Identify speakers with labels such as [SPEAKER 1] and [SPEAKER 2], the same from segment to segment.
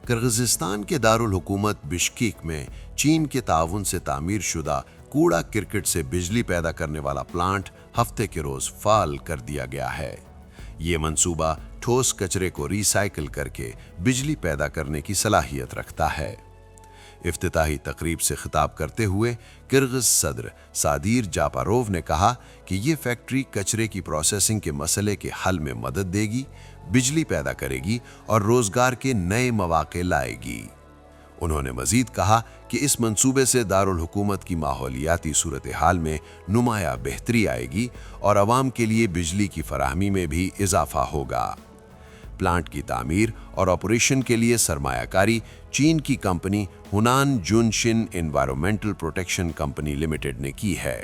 [SPEAKER 1] کرغزستان کے دارالحکومت بشکیک میں چین کے تعاون سے تعمیر شدہ کوڑا کرکٹ سے بجلی پیدا کرنے والا پلانٹ ہفتے کے روز فعال کر دیا گیا ہے۔ یہ منصوبہ ٹھوس کچرے کو ری سائیکل کر کے بجلی پیدا کرنے کی صلاحیت رکھتا ہے۔ افتتاحی تقریب سے خطاب کرتے ہوئے کرغز صدر سادیر جاپاروو نے کہا کہ یہ فیکٹری کچرے کی پروسیسنگ کے مسئلے کے حل میں مدد دے گی، بجلی پیدا کرے گی اور روزگار کے نئے مواقع لائے گی۔ انہوں نے مزید کہا کہ اس منصوبے سے دارالحکومت کی ماحولیاتی صورتحال میں نمایاں بہتری آئے گی اور عوام کے لیے بجلی کی فراہمی میں بھی اضافہ ہوگا۔ پلانٹ کی تعمیر اور آپریشن کے لیے سرمایہ کاری چین کی کمپنی ہنان جونشن انوائرمنٹل پروٹیکشن کمپنی لمیٹڈ نے کی ہے۔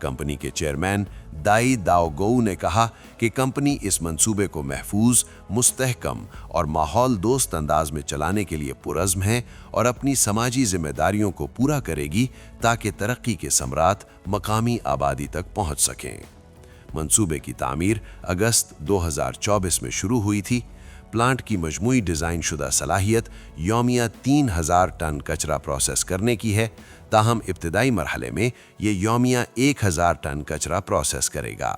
[SPEAKER 1] کمپنی کے چیئرمین دائی داؤگو نے کہا کہ کمپنی اس منصوبے کو محفوظ، مستحکم اور ماحول دوست انداز میں چلانے کے لیے پرعزم ہے اور اپنی سماجی ذمہ داریوں کو پورا کرے گی تاکہ ترقی کے ثمرات مقامی آبادی تک پہنچ سکیں۔ منصوبے کی تعمیر اگست 2024 میں شروع ہوئی تھی۔ پلانٹ کی مجموعی ڈیزائن شدہ صلاحیت یومیہ 3000 ٹن کچرا پروسیس کرنے کی ہے، تاہم ابتدائی مرحلے میں یہ یومیہ 1000 ٹن کچرا پروسیس کرے گا۔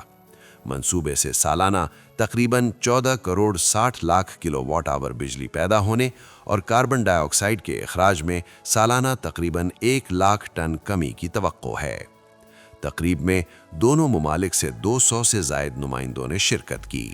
[SPEAKER 1] منصوبے سے سالانہ تقریباً 14 کروڑ 60 لاکھ کلو واٹ آور بجلی پیدا ہونے اور کاربن ڈائی آکسائیڈ کے اخراج میں سالانہ تقریباً 1 لاکھ ٹن کمی کی توقع ہے۔ تقریب میں دونوں ممالک سے 200 سے زائد نمائندوں نے شرکت کی۔